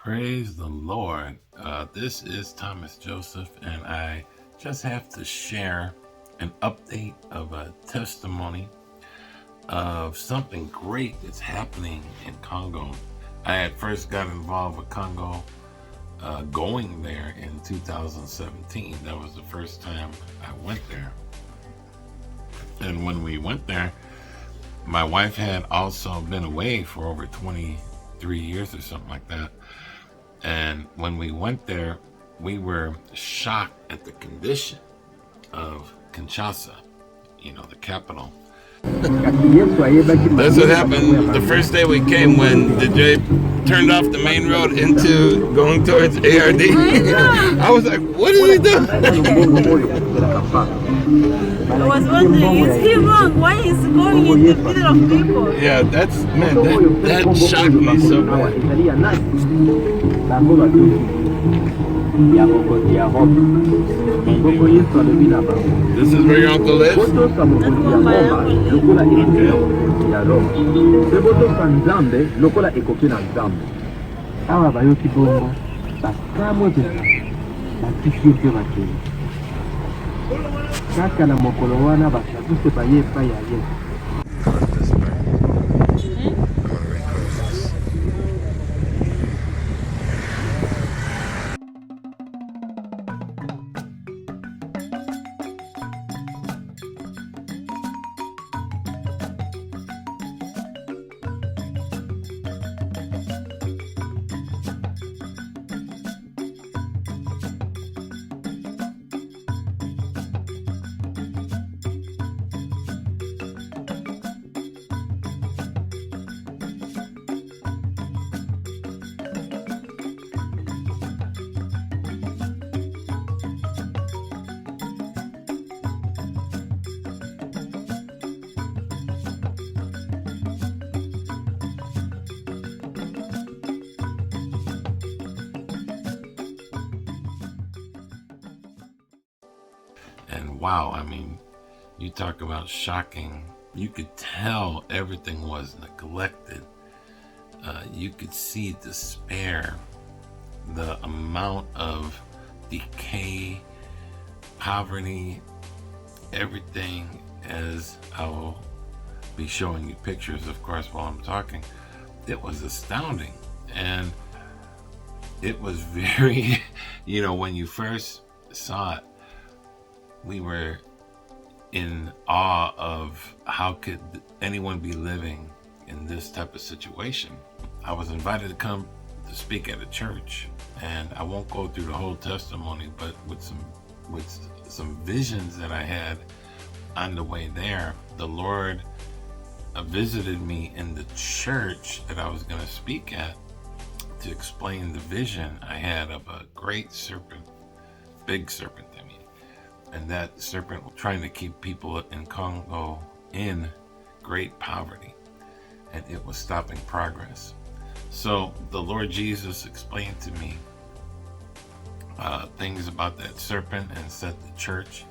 Praise the Lord. This is Thomas Joseph, and I just have to share an update of a testimony of something great that's happening in Congo. I had first got involved with Congo going there in 2017. That was the first time I went there. And when we went there, my wife had also been away for over 23 years or something like that. And when we went there, we were shocked at the condition of Kinshasa, the capital. That's what happened the first day we came when the J turned off the main road into going towards ARD. I was like, what is he doing? I was wondering, is he wrong? Why is he going in the middle of people? Yeah, that shocked me so bad. This is where your uncle lives? That's where my uncle lives. Kaka na mokolo wana basakuse baye epai ya ye. And wow, you talk about shocking. You could tell everything was neglected. You could see despair, the amount of decay, poverty, everything, as I will be showing you pictures, of course, while I'm talking. It was astounding. And it was very, when you first saw it, we were in awe of how could anyone be living in this type of situation. I was invited to come to speak at a church, and I won't go through the whole testimony, but with some visions that I had on the way there, the Lord visited me in the church that I was going to speak at to explain the vision I had of a great serpent, big serpent, and that serpent was trying to keep people in Congo in great poverty, and it was stopping progress. So the Lord Jesus explained to me things about that serpent, and said the church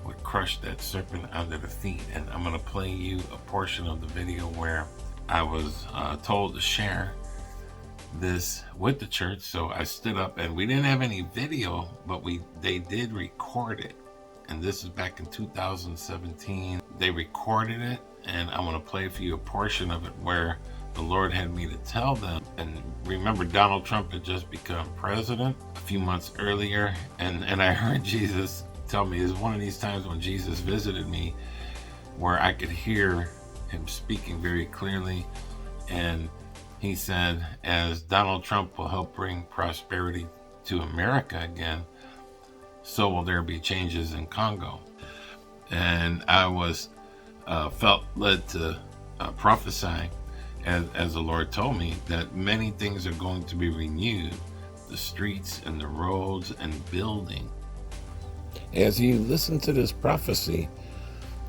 would crush that serpent under the feet. And I'm going to play you a portion of the video where I was told to share this with the church. So I stood up, and we didn't have any video, but they did record it. And this is back in 2017. They recorded it, and I'm going to play for you a portion of it where the Lord had me to tell them. And remember, Donald Trump had just become president a few months earlier, and I heard Jesus tell me, it's one of these times when Jesus visited me where I could hear him speaking very clearly. And he said, as Donald Trump will help bring prosperity to America again, so will there be changes in Congo. And I was felt led to prophesy, as the Lord told me, that many things are going to be renewed, the streets and the roads and building. As you listen to this prophecy,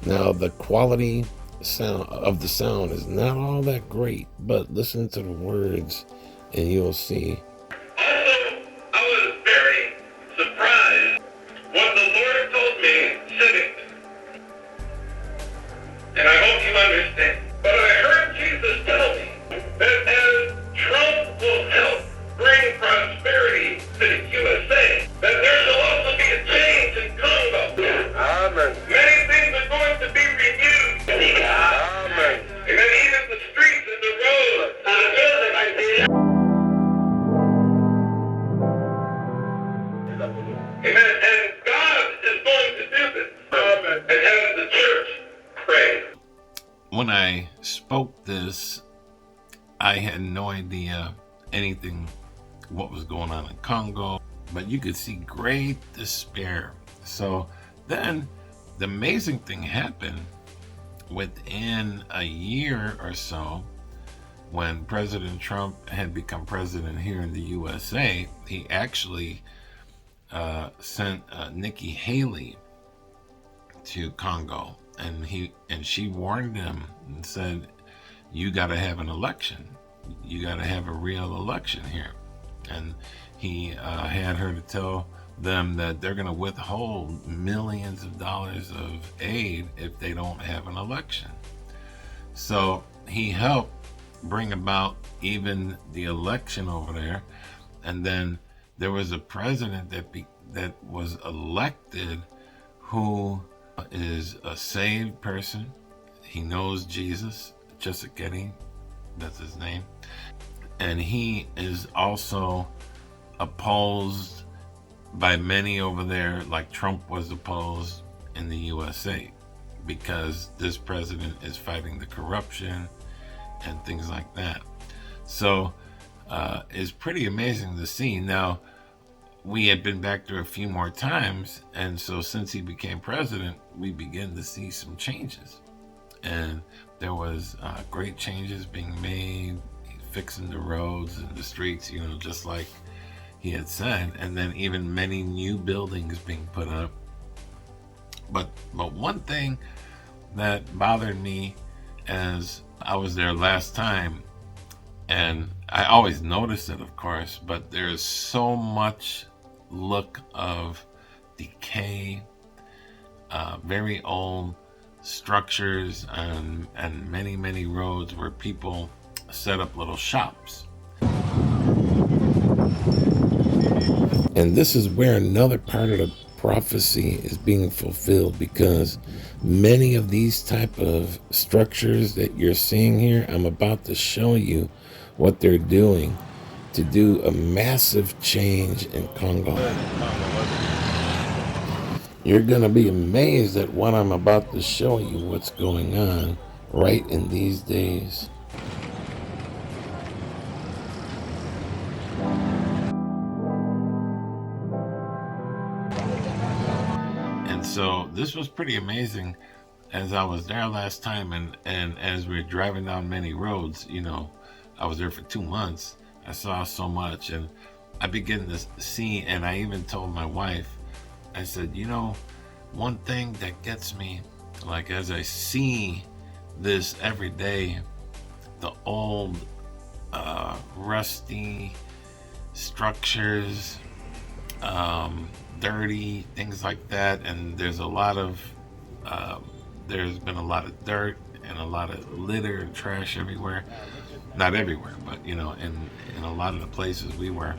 now the quality of the sound is not all that great, but listen to the words and you'll see. And I hope you understand. But I heard Jesus tell me that as Trump will help bring prosperity when I spoke this, I had no idea anything what was going on in Congo, but you could see great despair. So then the amazing thing happened within a year or so. When President Trump had become president here in the USA, he actually sent Nikki Haley to Congo, and she warned him and said, "You got to have an election. You got to have a real election here." And he had her to tell them that they're going to withhold millions of dollars of aid if they don't have an election. So he helped bring about even the election over there, and then there was a president that was elected who is a saved person. He knows Jesus, Chisekedi, that's his name, and he is also opposed by many over there, like Trump was opposed in the USA, because this president is fighting the corruption and things like that. So it's pretty amazing to see. Now, we had been back there a few more times, and so since he became president, we began to see some changes, and there was great changes being made, fixing the roads and the streets, just like he had said, and then even many new buildings being put up. But one thing that bothered me as I was there last time, and I always notice it, of course, but there's so much look of decay, very old structures, and many roads where people set up little shops. And this is where another part of the prophecy is being fulfilled, because many of these type of structures that you're seeing here, I'm about to show you what they're doing to do a massive change in Congo. You're going to be amazed at what I'm about to show you, what's going on right in these days. And so this was pretty amazing as I was there last time, and as we were driving down many roads, I was there for 2 months. I saw so much, and I began to see, and I even told my wife, I said, one thing that gets me, like as I see this every day, the old rusty structures, dirty, things like that, and there's been a lot of dirt and a lot of litter and trash everywhere. Not everywhere, but in a lot of the places we were.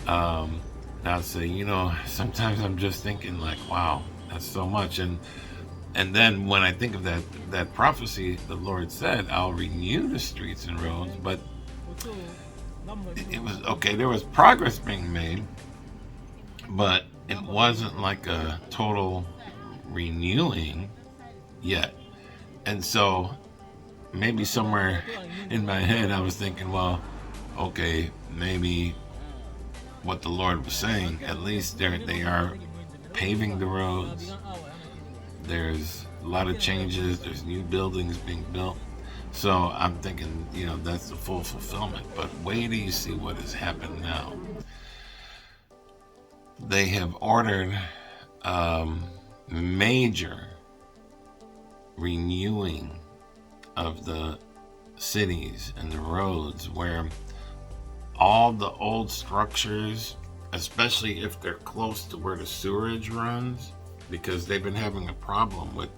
I'd say, sometimes I'm just thinking like, wow, that's so much. And then when I think of that prophecy, the Lord said, I'll renew the streets and roads, but it was okay. There was progress being made, but it wasn't like a total renewing yet. And so maybe somewhere in my head I was thinking, well, okay, maybe what the Lord was saying, at least they are paving the roads, there's a lot of changes, there's new buildings being built. So I'm thinking, that's the full fulfillment. But wait till you see what has happened now. They have ordered major renewing of the cities and the roads, where all the old structures, especially if they're close to where the sewerage runs, because they've been having a problem with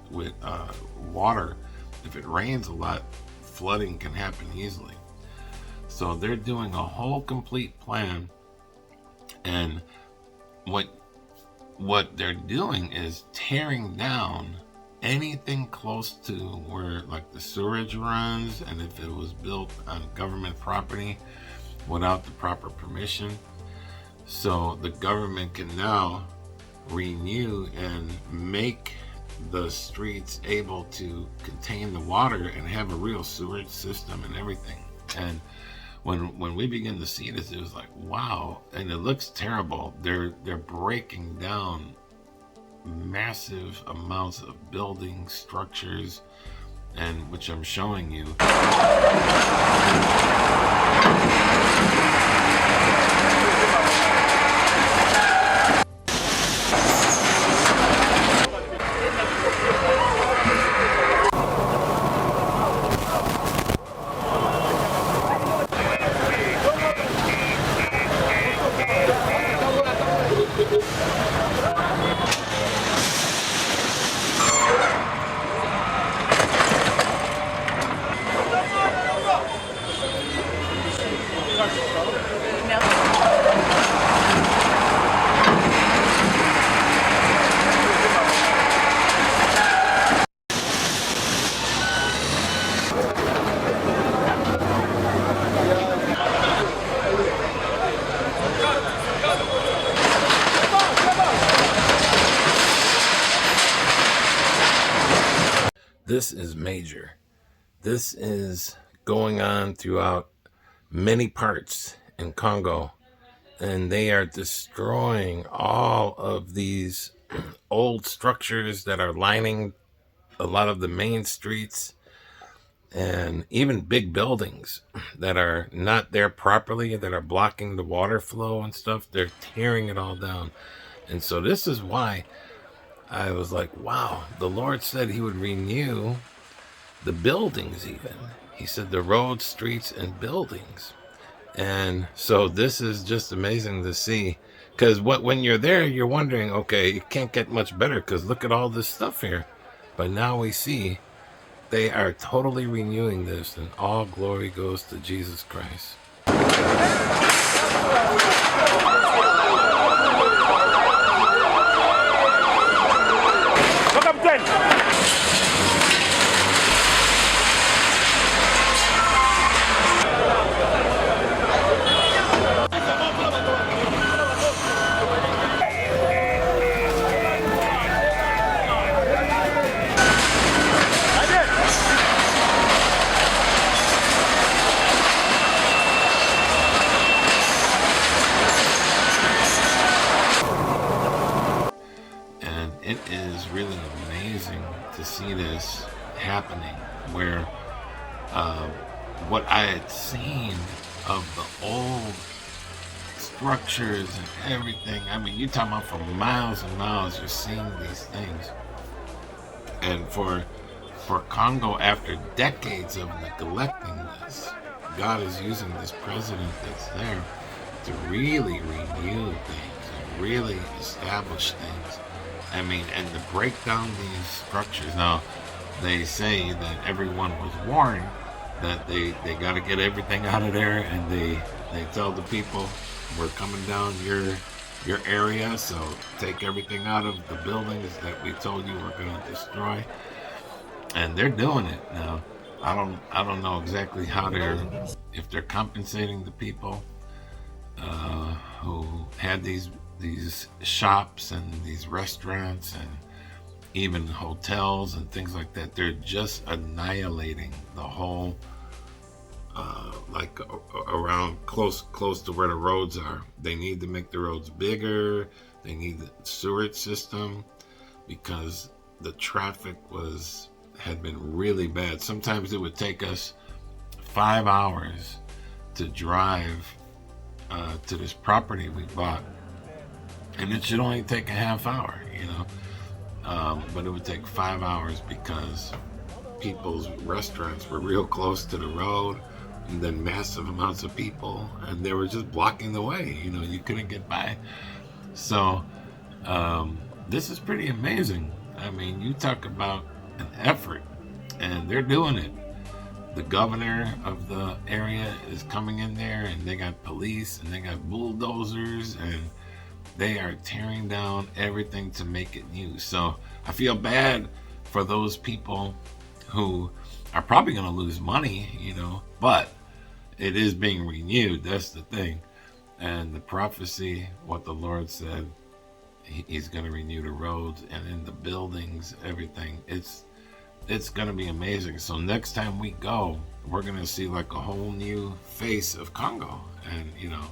water. If it rains a lot, flooding can happen easily. So they're doing a whole complete plan, and what they're doing is tearing down anything close to where like the sewerage runs, and if it was built on government property without the proper permission. So the government can now renew and make the streets able to contain the water and have a real sewage system and everything. And when we begin to see this, it was like, wow. And it looks terrible. They're breaking down massive amounts of buildings, structures, and which I'm showing you. This is major. This is going on throughout many parts in Congo, and they are destroying all of these old structures that are lining a lot of the main streets, and even big buildings that are not there properly, that are blocking the water flow and stuff. They're tearing it all down. And so this is why I was like, wow, the Lord said he would renew the buildings even. He said the roads, streets, and buildings. And so this is just amazing to see. Because when you're there, you're wondering, okay, it can't get much better because look at all this stuff here. But now we see they are totally renewing this, and all glory goes to Jesus Christ. It is really amazing to see this happening, where what I had seen of the old structures and everything, I mean, you're talking about for miles and miles, you're seeing these things. And for Congo, after decades of neglecting this, God is using this president that's there to really renew things and really establish things. I mean, and to break down these structures. Now, they say that everyone was warned that they got to get everything out of there, and they tell the people, we're coming down your area, so take everything out of the buildings that we told you we're going to destroy. And they're doing it now. I don't know exactly how if they're compensating the people who had these shops and these restaurants and even hotels and things like that. They're just annihilating the whole like around close to where the roads are. They need to make the roads bigger. They need the sewage system because the traffic had been really bad. Sometimes it would take us 5 hours to drive to this property we bought. And it should only take a half hour, but it would take 5 hours because people's restaurants were real close to the road, and then massive amounts of people, and they were just blocking the way. You couldn't get by. So this is pretty amazing. I mean, you talk about an effort, and they're doing it. The governor of the area is coming in there, and they got police, and they got bulldozers, and they are tearing down everything to make it new. So I feel bad for those people who are probably going to lose money, but it is being renewed. That's the thing. And the prophecy, what the Lord said, He's going to renew the roads and in the buildings, everything. It's going to be amazing. So next time we go, we're going to see like a whole new face of Congo. And, you know,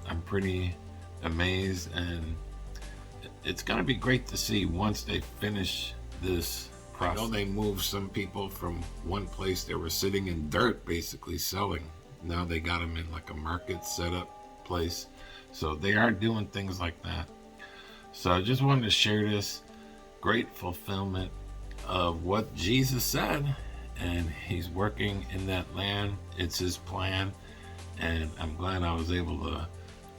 I'm pretty amazed. And it's going to be great to see once they finish this process. I know they moved some people from one place. They were sitting in dirt, basically selling. Now they got them in like a market setup place. So they are doing things like that. So I just wanted to share this great fulfillment of what Jesus said, and he's working in that land. It's his plan, and I'm glad I was able to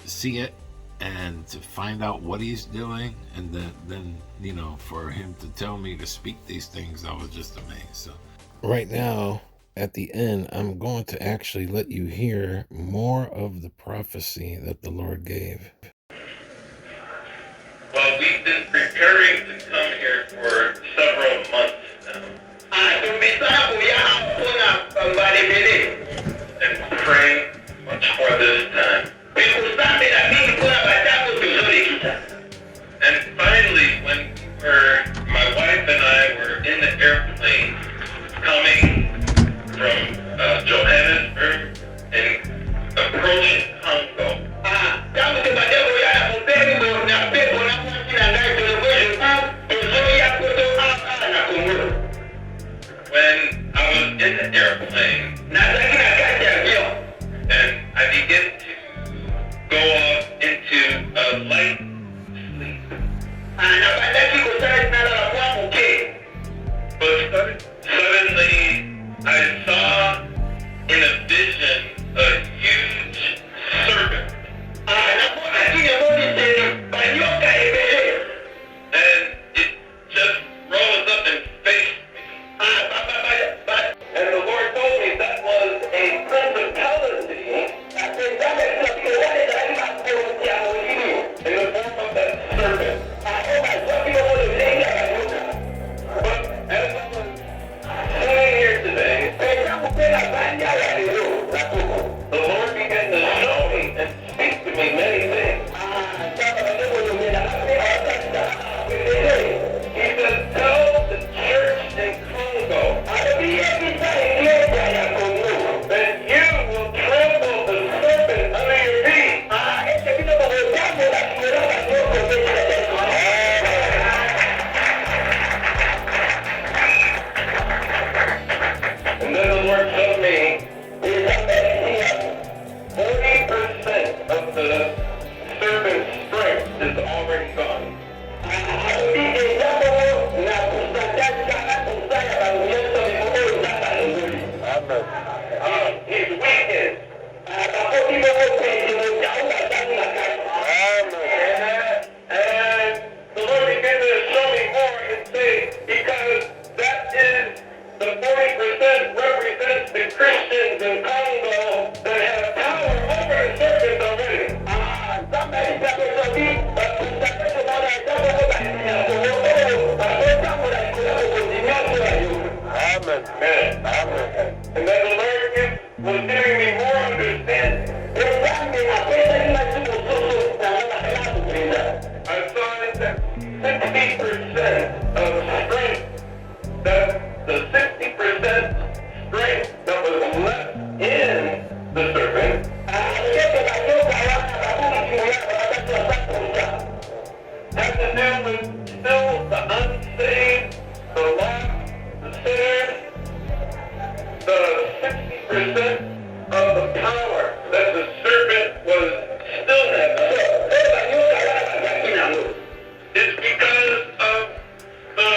see it and to find out what he's doing, and then you know, for him to tell me to speak these things, I was just amazed. So right now at the end, I'm going to actually let you hear more of the prophecy that the Lord gave. Well, we've been preparing to come here for several months now. And praying much for this time. And finally, when my wife and I were in the airplane coming from Johannesburg and approaching Congo, when I was in the airplane, and I began to go off into a light sleep. But suddenly, I saw in a vision a huge serpent. And it just rose up and faced me. And the Lord told me that was a principality in the form of that serpent. But as I was sitting here today, the Lord began to show me and speak to me many things. He said, tell the church in Congo that you will trample the serpent under your feet. And then the Lord showed me 40% of the serpent's strength is already gone. He's weakened. And the Lord began to show me more and say, because that is the 40% represents the Christians in Congo that have power over serpents already. Amen. And then the Lord was giving me more understanding. I saw that 60% of strength, that the 60% strength that was left in the serpent has to do with still the unsaved, the lost, the sinners, the 60% of the power that the serpent was still having. It's because of the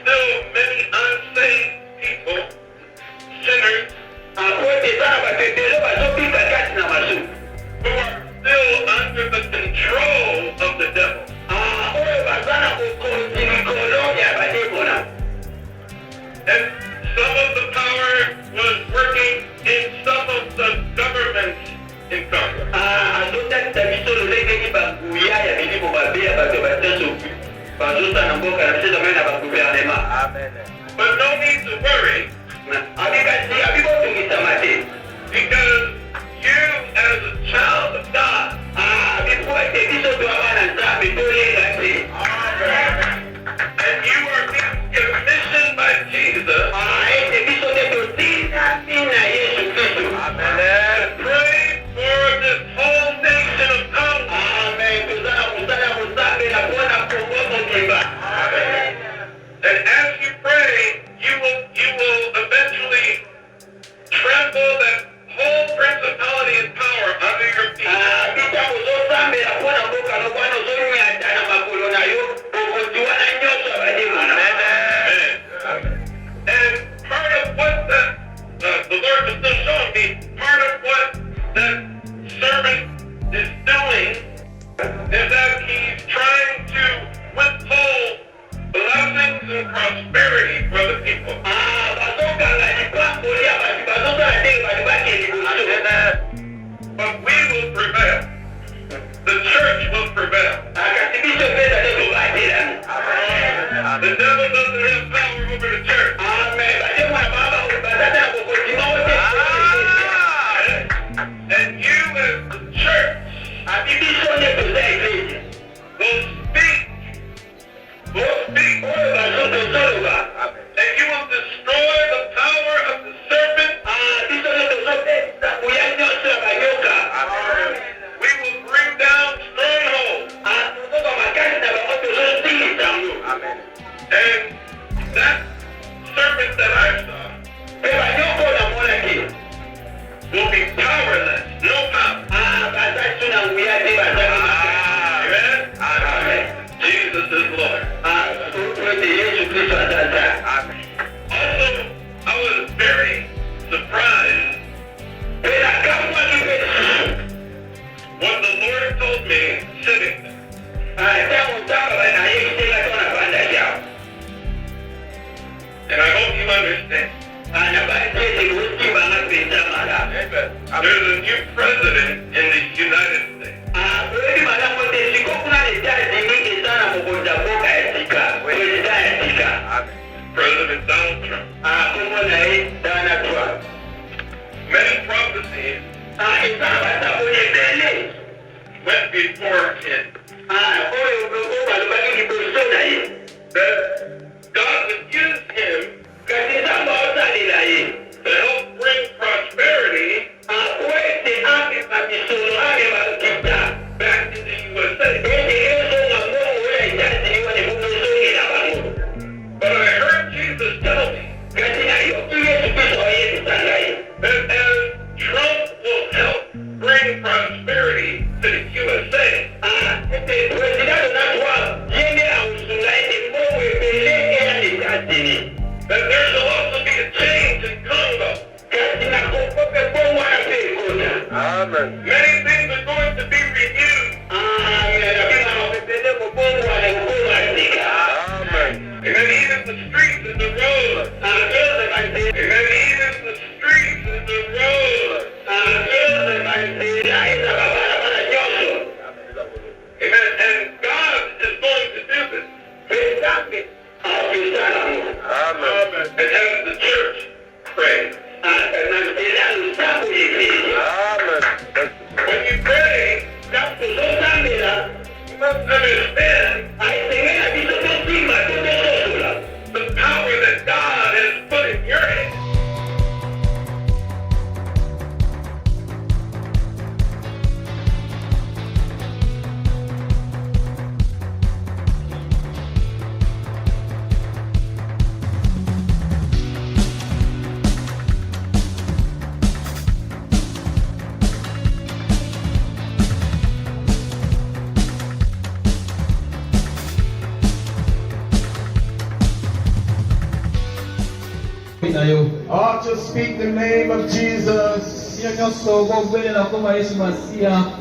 still many unsaved people, sinners, who are still under the control of the devil. And some of the power was working in some of the governments in Congo. But no need to worry, because you as a child of God doing is that he's trying to withhold blessings and prosperity for the people. But we will prevail. The church will prevail. The devil doesn't have power over the church. And you as the church will speak. And you will destroy the power of the serpent. We will bring down strongholds. And that serpent that I saw will be powerless. No power. Amen? Jesus is Lord. Also, I was very surprised when the Lord told me sitting there. And I hope you understand. There's a new president in the United States. President Donald Trump. Many prophecies went before him that God would use him to help bring prosperity back to the USA. But I heard Jesus tell me that as Trump will help bring prosperity to the USA, that there shall also be a change in Congo. Amen. Many things are going to be renewed. Amen. And then even the streets and the roads. And then even the streets and the roads. Amen. And God is going to do this. Amen. And as the church prays. Amen. When you pray, you must understand the power that God has put in your hands. Ought to speak the name of Jesus. Nyonso bogwele na koma Yesu Masiya